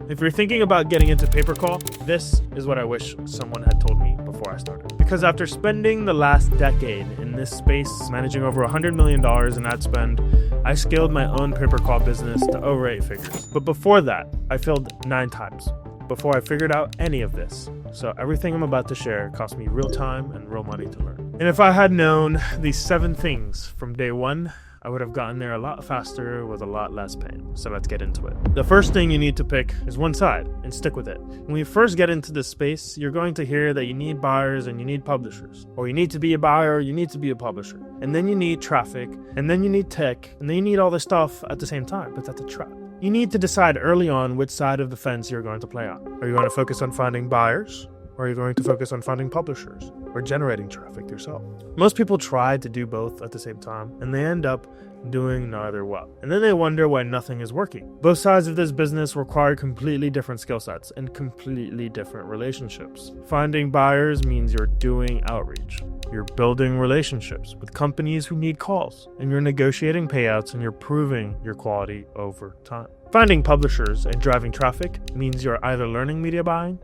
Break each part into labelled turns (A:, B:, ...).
A: If you're thinking about getting into pay-per-call, this is what I wish someone had told me before I started. Because after spending the last decade in this space, managing over $100 million in ad spend, I scaled my own pay-per-call business to over 8 figures. But before that, I failed 9 times before I figured out any of this. So everything I'm about to share cost me real time and real money to learn. And if I had known these 7 things from day one, I would have gotten there a lot faster with a lot less pain. So let's get into it. The first thing you need to pick is one side and stick with it. When you first get into this space, you're going to hear that you need buyers and you need publishers. Or you need to be a buyer, you need to be a publisher. And then you need traffic, and then you need tech, and then you need all this stuff at the same time. But that's a trap. You need to decide early on which side of the fence you're going to play on. Are you going to focus on finding buyers? Or are you going to focus on finding publishers or generating traffic yourself? Most people try to do both at the same time, and they end up doing neither well. And then they wonder why nothing is working. Both sides of this business require completely different skill sets and completely different relationships. Finding buyers means you're doing outreach. You're building relationships with companies who need calls, and you're negotiating payouts, and you're proving your quality over time. Finding publishers and driving traffic means you're either learning media buying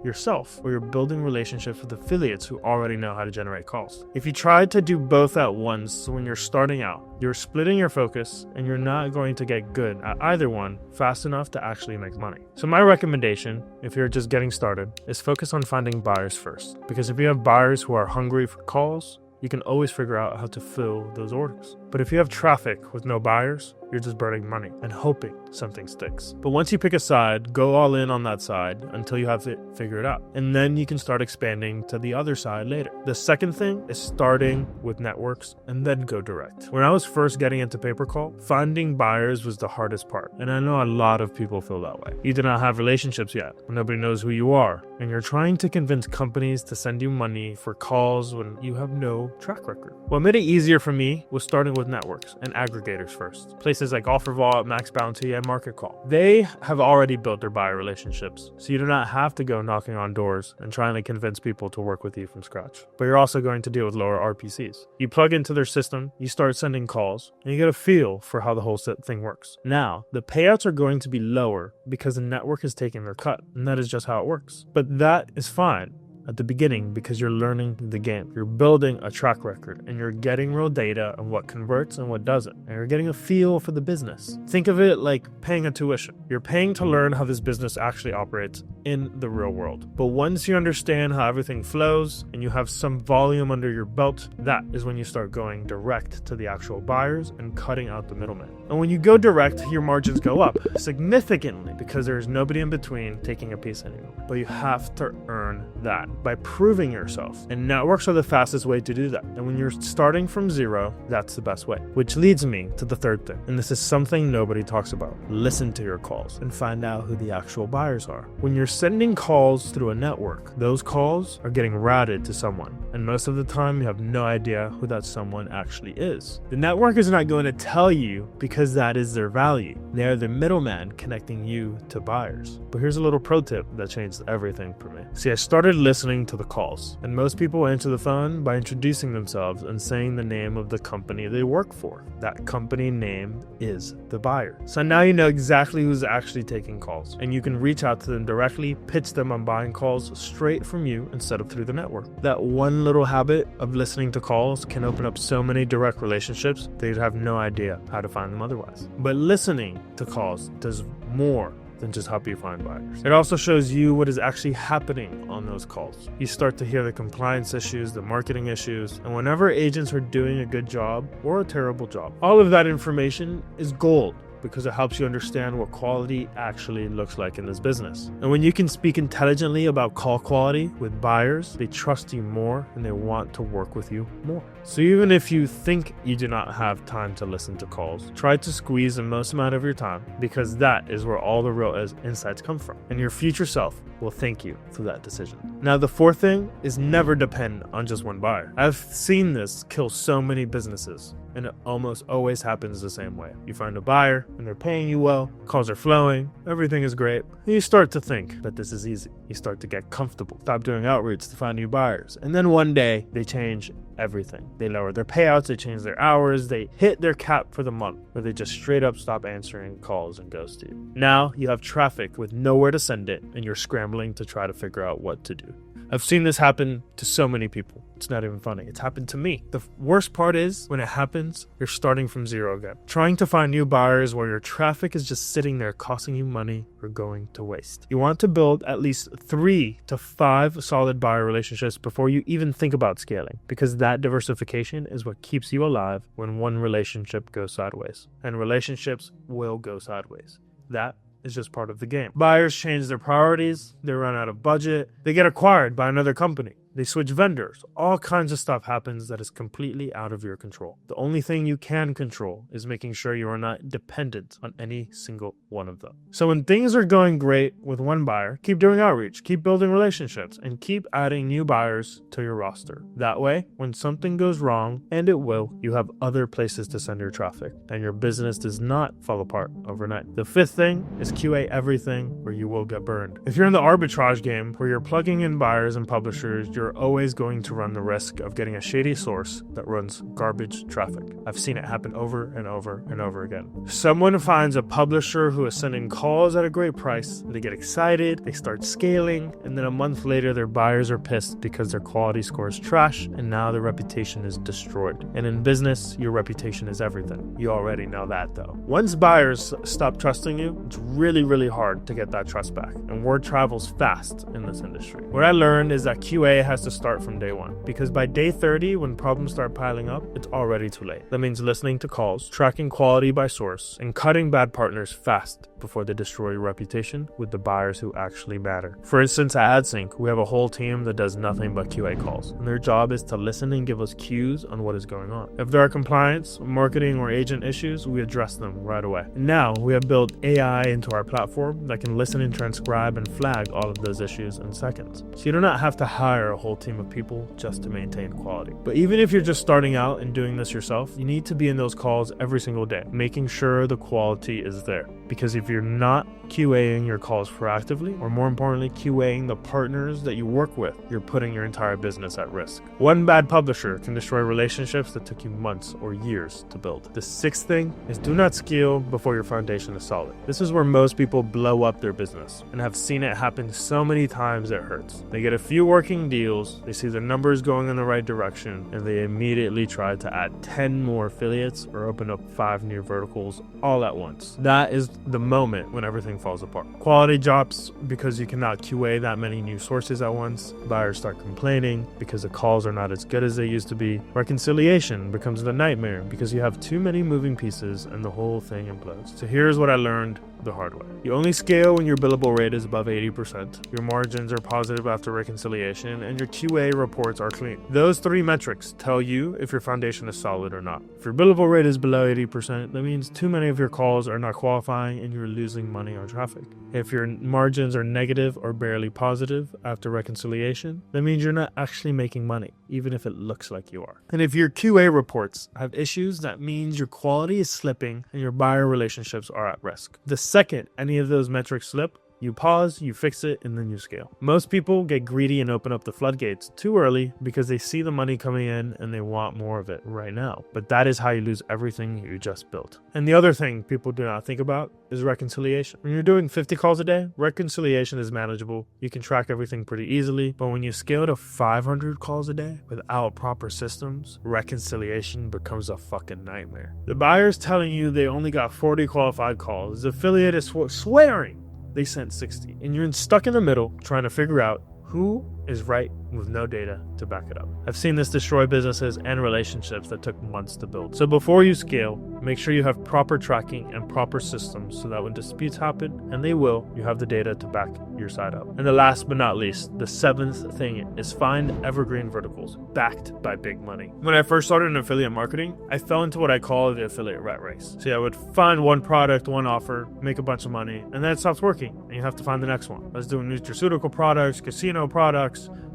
A: yourself, or you're building relationships with affiliates who already know how to generate calls. If you try to do both at once when you're starting out, you're splitting your focus and you're not going to get good at either one fast enough to actually make money. So my recommendation, if you're just getting started, is focus on finding buyers first. Because if you have buyers who are hungry for calls, you can always figure out how to fill those orders. But if you have traffic with no buyers, you're just burning money and hoping something sticks. But once you pick a side, go all in on that side until you have it figured out. And then you can start expanding to the other side later. The second thing is starting with networks and then go direct. When I was first getting into pay-per-call, finding buyers was the hardest part. And I know a lot of people feel that way. You do not have relationships yet. Nobody knows who you are. And you're trying to convince companies to send you money for calls when you have no track record. What made it easier for me was starting with networks and aggregators first. Places like OfferVault, Max Bounty, and Market Call. They have already built their buyer relationships, so you do not have to go knocking on doors and trying to convince people to work with you from scratch. But you're also going to deal with lower RPCs. You plug into their system, you start sending calls, and you get a feel for how the whole thing works. Now, the payouts are going to be lower because the network is taking their cut, and that is just how it works. But that is fine at the beginning because you're learning the game. You're building a track record and you're getting real data on what converts and what doesn't. And you're getting a feel for the business. Think of it like paying a tuition. You're paying to learn how this business actually operates in the real world. But once you understand how everything flows and you have some volume under your belt, that is when you start going direct to the actual buyers and cutting out the middleman. And when you go direct, your margins go up significantly because there is nobody in between taking a piece anymore. But you have to earn that by proving yourself. And networks are the fastest way to do that. And when you're starting from zero, that's the best way. Which leads me to the third thing. And this is something nobody talks about. Listen to your calls and find out who the actual buyers are. When you're sending calls through a network, those calls are getting routed to someone. And most of the time, you have no idea who that someone actually is. The network is not going to tell you because that is their value. They are the middleman connecting you to buyers. But here's a little pro tip that changed everything for me. See, I started listening to the calls, and most people answer the phone by introducing themselves and saying the name of the company they work for. That company name is the buyer. So now you know exactly who's actually taking calls, and you can reach out to them directly, pitch them on buying calls straight from you instead of through the network. That one little habit of listening to calls can open up so many direct relationships that you'd have no idea how to find them otherwise. But listening to calls does more than just help you find buyers. It also shows you what is actually happening on those calls. You start to hear the compliance issues, the marketing issues, and whenever agents are doing a good job or a terrible job. All of that information is gold because it helps you understand what quality actually looks like in this business. And when you can speak intelligently about call quality with buyers, they trust you more and they want to work with you more. So even if you think you do not have time to listen to calls, try to squeeze the most amount of your time because that is where all the real insights come from. And your future self will thank you for that decision. Now, the fourth thing is never depend on just one buyer. I've seen this kill so many businesses. and it almost always happens the same way. You find a buyer and they're paying you well, calls are flowing, everything is great, and you start to think that this is easy. You start to get comfortable, stop doing outreach to find new buyers, and then one day they change everything. They lower their payouts, they change their hours, they hit their cap for the month, or they just straight up stop answering calls and ghost you. Now you have traffic with nowhere to send it, and you're scrambling to try to figure out what to do. I've seen this happen to so many people. It's not even funny. It's happened to me. The worst part is when it happens, you're starting from zero again. Trying to find new buyers where your traffic is just sitting there costing you money or going to waste. You want to build at least 3 to 5 solid buyer relationships before you even think about scaling, because that diversification is what keeps you alive when one relationship goes sideways. And relationships will go sideways. That is just part of the game. Buyers change their priorities, they run out of budget, they get acquired by another company, they switch vendors. All kinds of stuff happens that is completely out of your control. The only thing you can control is making sure you are not dependent on any single one of them. So when things are going great with one buyer, keep doing outreach, keep building relationships, and keep adding new buyers to your roster. That way, when something goes wrong, and it will, you have other places to send your traffic, and your business does not fall apart overnight. The 5th thing is QA everything, or you will get burned. If you're in the arbitrage game where you're plugging in buyers and publishers, you're always going to run the risk of getting a shady source that runs garbage traffic. I've seen it happen over and over and over again. Someone finds a publisher who is sending calls at a great price, they get excited, they start scaling, and then a month later their buyers are pissed because their quality score is trash, and now their reputation is destroyed. And in business, your reputation is everything. You already know that though. Once buyers stop trusting you, it's really hard to get that trust back, and word travels fast in this industry. What I learned is that QA has to start from day 1, because by day 30, when problems start piling up, it's already too late. That means listening to calls, tracking quality by source, and cutting bad partners fast before they destroy your reputation with the buyers who actually matter. For instance, at AdSync, we have a whole team that does nothing but QA calls, and their job is to listen and give us cues on what is going on. If there are compliance, marketing, or agent issues, we address them right away. And now we have built AI into our platform that can listen and transcribe and flag all of those issues in seconds. So you do not have to hire a whole team of people just to maintain quality. But even if you're just starting out and doing this yourself, you need to be in those calls every single day, making sure the quality is there. Because if you're not QAing your calls proactively, or more importantly, QAing the partners that you work with, you're putting your entire business at risk. One bad publisher can destroy relationships that took you months or years to build. The 6th thing is do not scale before your foundation is solid. This is where most people blow up their business, and I've seen it happen so many times it hurts. They get a few working deals, they see their numbers going in the right direction, and they immediately try to add 10 more affiliates or open up 5 new verticals all at once. That is the moment when everything falls apart. Quality drops because you cannot QA that many new sources at once. Buyers start complaining because the calls are not as good as they used to be. Reconciliation becomes the nightmare because you have too many moving pieces and the whole thing implodes. So here's what I learned the hard way. You only scale when your billable rate is above 80%, your margins are positive after reconciliation, and your QA reports are clean. Those 3 metrics tell you if your foundation is solid or not. If your billable rate is below 80%, that means too many of your calls are not qualifying and you're losing money on traffic. If your margins are negative or barely positive after reconciliation, that means you're not actually making money, even if it looks like you are. And if your QA reports have issues, that means your quality is slipping and your buyer relationships are at risk. The second any of those metrics slip, you pause, you fix it, and then you scale. Most people get greedy and open up the floodgates too early because they see the money coming in and they want more of it right now. But that is how you lose everything you just built. And the other thing people do not think about is reconciliation. When you're doing 50 calls a day, reconciliation is manageable. You can track everything pretty easily. But when you scale to 500 calls a day without proper systems, reconciliation becomes a fucking nightmare. The buyer's telling you they only got 40 qualified calls. The affiliate is swearing they sent 60, and you're stuck in the middle trying to figure out who is right with no data to back it up. I've seen this destroy businesses and relationships that took months to build. So before you scale, make sure you have proper tracking and proper systems so that when disputes happen, and they will, you have the data to back your side up. And the last but not least, the 7th thing is find evergreen verticals backed by big money. When I first started in affiliate marketing, I fell into what I call the affiliate rat race. See, I would find one product, one offer, make a bunch of money, and then it stops working, and you have to find the next one. I was doing nutraceutical products, casino products,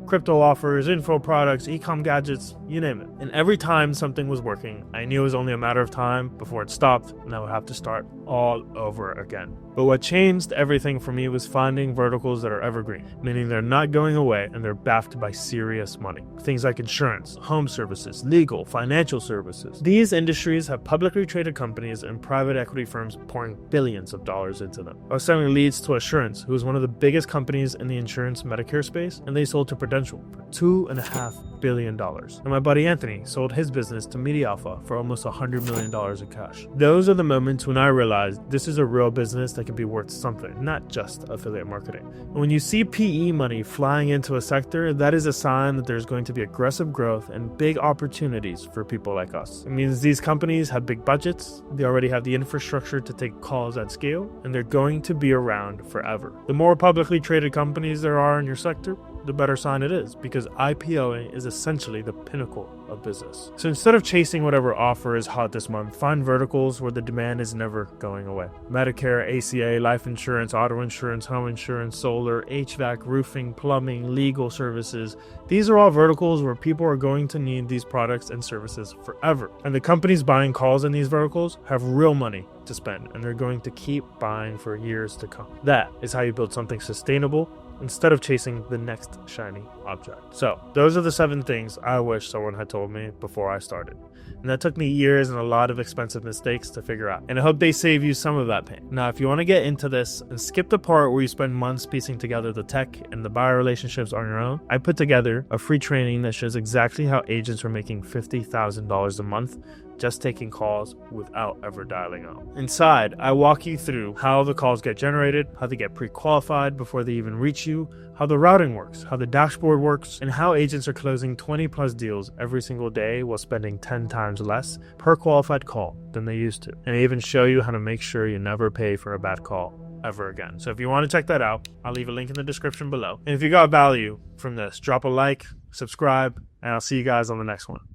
A: crypto offers, info products, e-com gadgets, you name it. And every time something was working, I knew it was only a matter of time before it stopped and I would have to start all over again. But what changed everything for me was finding verticals that are evergreen, meaning they're not going away and they're backed by serious money. Things like insurance, home services, legal, financial services. These industries have publicly traded companies and private equity firms pouring billions of dollars into them. I was selling leads to Assurance, who is one of the biggest companies in the insurance Medicare space, and they sold to Prudential for $2.5 billion. And my buddy Anthony sold his business to Media Alpha for almost $100 million in cash. Those are the moments when I realized this is a real business that can be worth something, not just affiliate marketing. And when you see PE money flying into a sector, that is a sign that there's going to be aggressive growth and big opportunities for people like us. It means these companies have big budgets, they already have the infrastructure to take calls at scale, and they're going to be around forever. The more publicly traded companies there are in your sector, the better sign it is, because IPOing is essentially the pinnacle of business. So instead of chasing whatever offer is hot this month, find verticals where the demand is never going away. Medicare, ACA, life insurance, auto insurance, home insurance, solar, HVAC, roofing, plumbing, legal services. These are all verticals where people are going to need these products and services forever. And the companies buying calls in these verticals have real money to spend, and they're going to keep buying for years to come. That is how you build something sustainable instead of chasing the next shiny object. So those are the 7 things I wish someone had told me before I started. And that took me years and a lot of expensive mistakes to figure out. And I hope they save you some of that pain. Now, if you want to get into this and skip the part where you spend months piecing together the tech and the buyer relationships on your own, I put together a free training that shows exactly how agents are making $50,000 a month just taking calls without ever dialing out. Inside, I walk you through how the calls get generated, how they get pre-qualified before they even reach you, how the routing works, how the dashboard works, and how agents are closing 20 plus deals every single day while spending 10 times less per qualified call than they used to. And I even show you how to make sure you never pay for a bad call ever again. So if you want to check that out, I'll leave a link in the description below. And if you got value from this, drop a like, subscribe, and I'll see you guys on the next one.